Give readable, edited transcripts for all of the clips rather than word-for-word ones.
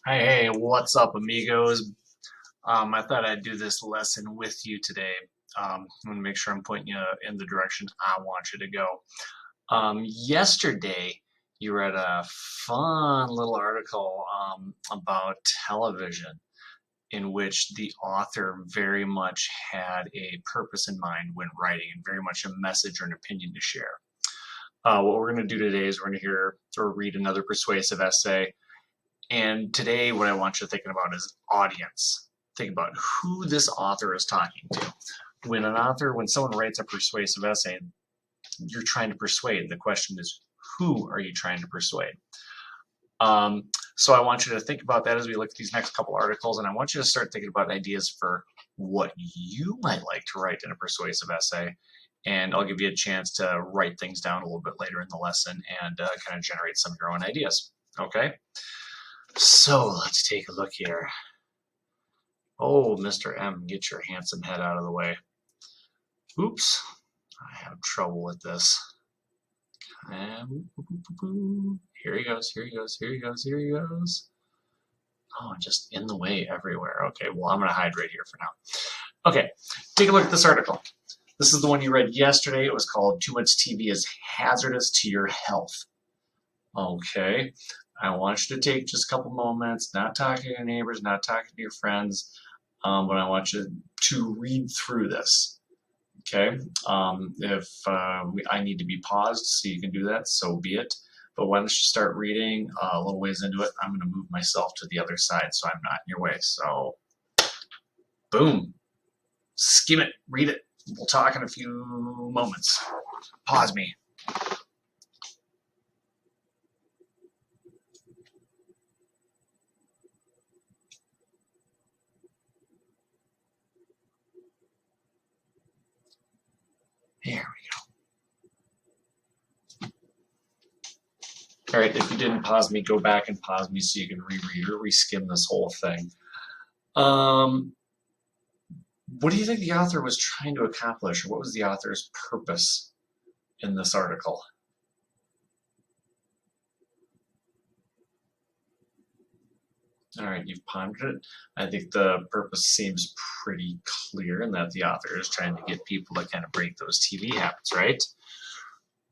Hey, what's up, amigos? I thought I'd do this lesson with you today. I want to make sure I'm pointing you in the direction I want you to go. Yesterday, you read a fun little article about television in which the author very much had a purpose in mind when writing and very much a message or an opinion to share. What we're going to do today is we're going to hear or read another persuasive essay. And today, what I want you thinking about is audience. Think about who this author is talking to. When someone writes a persuasive essay, you're trying to persuade. The question is, who are you trying to persuade? So I want you to think about that as we look at these next couple articles, and I want you to start thinking about ideas for what you might like to write in a persuasive essay. And I'll give you a chance to write things down a little bit later in the lesson and kind of generate some of your own ideas. Okay? So let's take a look here. Oh, Mr. M, get your handsome head out of the way. Oops, I have trouble with this. Here he goes, here he goes, here he goes, here he goes. Oh, just in the way everywhere. Okay, well, I'm going to hide right here for now. Okay, take a look at this article. This is the one you read yesterday. It was called Too Much TV is Hazardous to Your Health. Okay, I want you to take just a couple moments, not talking to your neighbors, not talking to your friends, but I want you to read through this. Okay, if I need to be paused so you can do that, so be it. But why don't you start reading a little ways into it? I'm going to move myself to the other side so I'm not in your way. So, boom, skim it, read it. We'll talk in a few moments. Pause me. There we go. All right, if you didn't pause me, go back and pause me so you can reread or reskim this whole thing. What do you think the author was trying to accomplish, or what was the author's purpose in this article? All right, you've pondered it. I think the purpose seems pretty clear in that the author is trying to get people to kind of break those TV habits, right?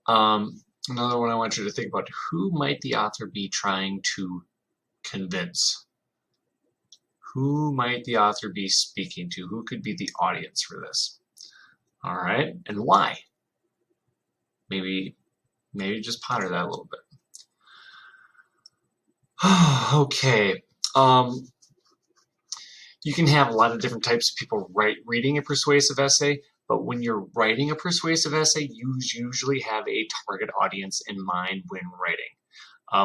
Another one I want you to think about, who might the author be trying to convince? Who might the author be speaking to? Who could be the audience for this? All right, and why? Maybe just ponder that a little bit. Okay. You can have a lot of different types of people reading a persuasive essay, but when you're writing a persuasive essay, you usually have a target audience in mind when writing.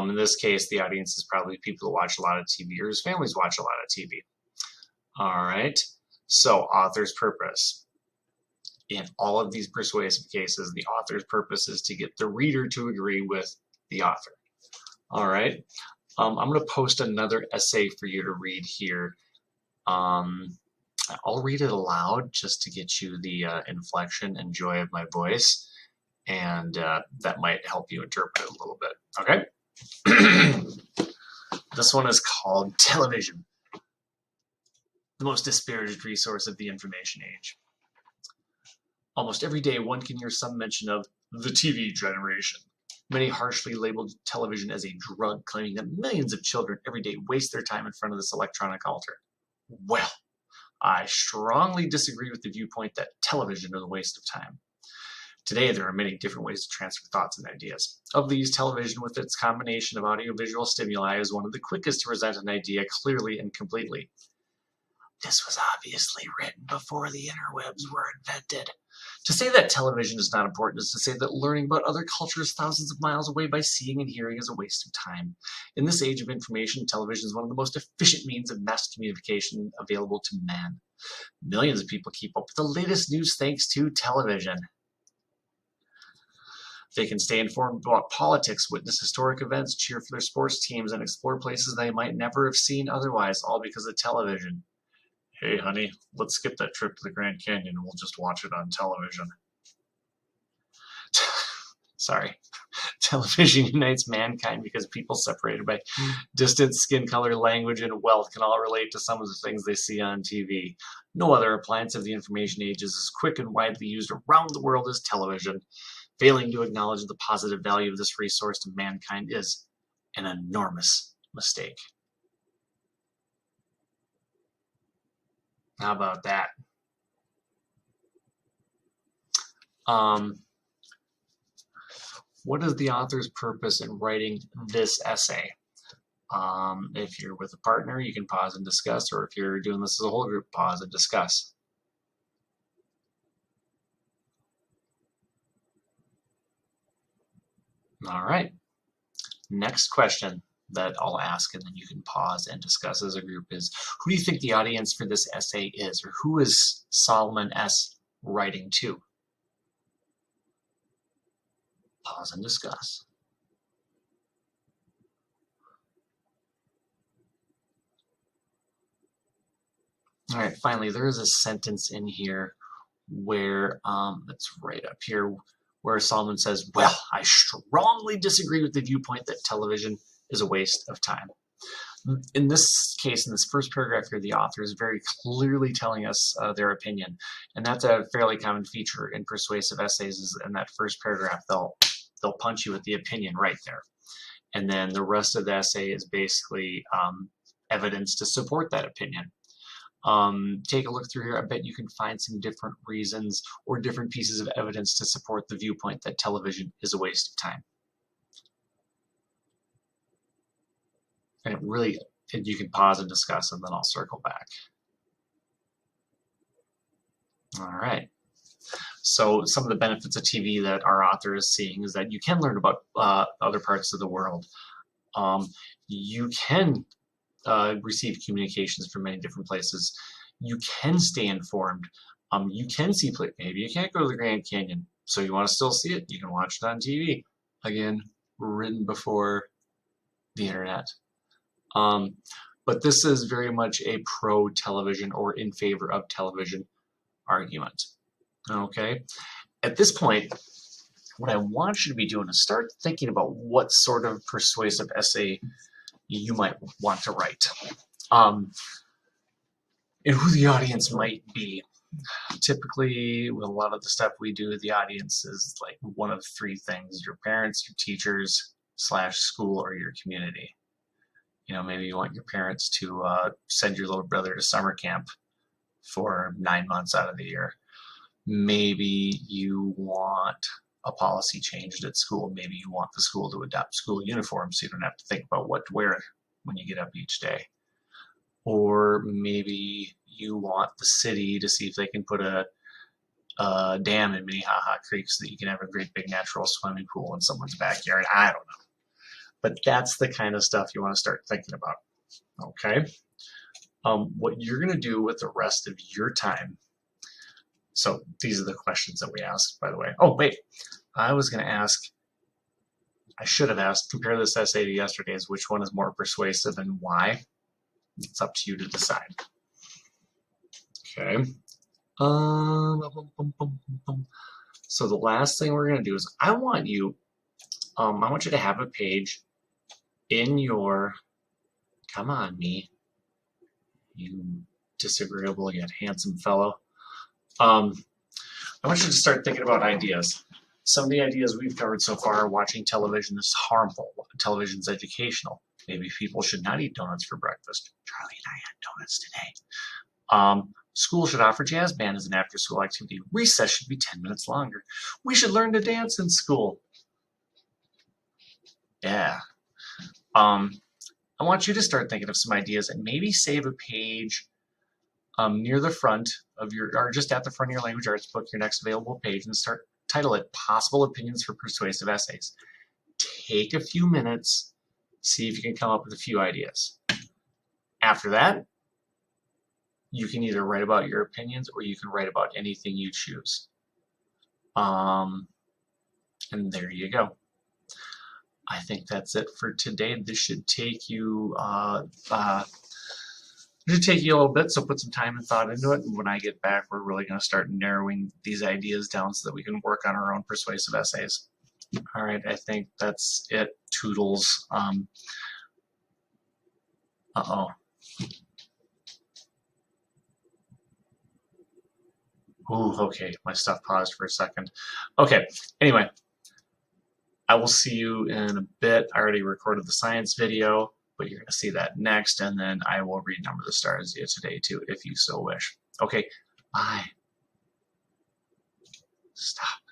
In this case, the audience is probably people who watch a lot of TV or whose families watch a lot of TV. All right. So, author's purpose. In all of these persuasive cases, the author's purpose is to get the reader to agree with the author. All right. I'm going to post another essay for you to read here. I'll read it aloud just to get you the inflection and joy of my voice, and that might help you interpret it a little bit. Okay? This one is called Television, the most disparaged resource of the information age. Almost every day, one can hear some mention of the TV generation. Many harshly labeled television as a drug, claiming that millions of children every day waste their time in front of this electronic altar. Well, I strongly disagree with the viewpoint that television is a waste of time. Today, there are many different ways to transfer thoughts and ideas. Of these, television, with its combination of audiovisual stimuli, is one of the quickest to present an idea clearly and completely. This was obviously written before the interwebs were invented. To say that television is not important is to say that learning about other cultures thousands of miles away by seeing and hearing is a waste of time. In this age of information, television is one of the most efficient means of mass communication available to man. Millions of people keep up with the latest news thanks to television. They can stay informed about politics, witness historic events, cheer for their sports teams, and explore places they might never have seen otherwise, all because of television. Hey, honey, let's skip that trip to the Grand Canyon and we'll just watch it on television. Sorry. Television unites mankind because people separated by distance, skin color, language, and wealth can all relate to some of the things they see on TV. No other appliance of the information age is as quick and widely used around the world as television. Failing to acknowledge the positive value of this resource to mankind is an enormous mistake. How about that? What is the author's purpose in writing this essay? If you're with a partner, you can pause and discuss, or if you're doing this as a whole group, pause and discuss. All right. Next question that I'll ask, and then you can pause and discuss as a group is, who do you think the audience for this essay is, or who is Solomon S. writing to? Pause and discuss. All right, finally, there is a sentence in here where, it's right up here, where Solomon says, well, I strongly disagree with the viewpoint that television is a waste of time. In this case, in this first paragraph here, the author is very clearly telling us their opinion. And that's a fairly common feature in persuasive essays, is in that first paragraph, they'll punch you with the opinion right there. And then the rest of the essay is basically evidence to support that opinion. Take a look through here. I bet you can find some different reasons or different pieces of evidence to support the viewpoint that television is a waste of time. And it really, you can pause and discuss, and then I'll circle back. All right. So some of the benefits of TV that our author is seeing is that you can learn about other parts of the world. You can receive communications from many different places. You can stay informed. You can see, maybe you can't go to the Grand Canyon, so you want to still see it, you can watch it on TV. Again, written before the internet. But this is very much a pro-television or in favor of television argument. Okay, at this point, what I want you to be doing is start thinking about what sort of persuasive essay you might want to write, and who the audience might be. Typically, with a lot of the stuff we do, the audience is like one of three things: your parents, your teachers, / school, or your community. You know, maybe you want your parents to send your little brother to summer camp for 9 months out of the year. Maybe you want a policy changed at school. Maybe you want the school to adopt school uniforms so you don't have to think about what to wear when you get up each day. Or maybe you want the city to see if they can put a dam in Minnehaha Creek so that you can have a great big natural swimming pool in someone's backyard. I don't know. But that's the kind of stuff you want to start thinking about. Okay? What you're going to do with the rest of your time. So these are the questions that we asked, by the way. Oh, wait. I was going to ask, I should have asked, compare this essay to yesterday's, which one is more persuasive and why? It's up to you to decide. Okay. So the last thing we're going to do is I want you to have a page in your, come on, me, you disagreeable yet handsome fellow. I want you to start thinking about ideas. Some of the ideas we've covered so far are watching television is harmful. Television's educational. Maybe people should not eat donuts for breakfast. Charlie and I had donuts today. School should offer jazz band as an after-school activity. Recess should be 10 minutes longer. We should learn to dance in school. Yeah. I want you to start thinking of some ideas and maybe save a page near the front of your, or just at the front of your language arts book, your next available page, and title it Possible Opinions for Persuasive Essays. Take a few minutes, see if you can come up with a few ideas. After that, you can either write about your opinions or you can write about anything you choose. And there you go. I think that's it for today. This should take you a little bit, so put some time and thought into it. And when I get back, we're really going to start narrowing these ideas down so that we can work on our own persuasive essays. All right, I think that's it. Toodles. Uh-oh. Ooh, okay, my stuff paused for a second. Okay, anyway, I will see you in a bit. I already recorded the science video, but you're going to see that next, and then I will read Number the Stars today too, if you so wish. Okay, bye. Stop.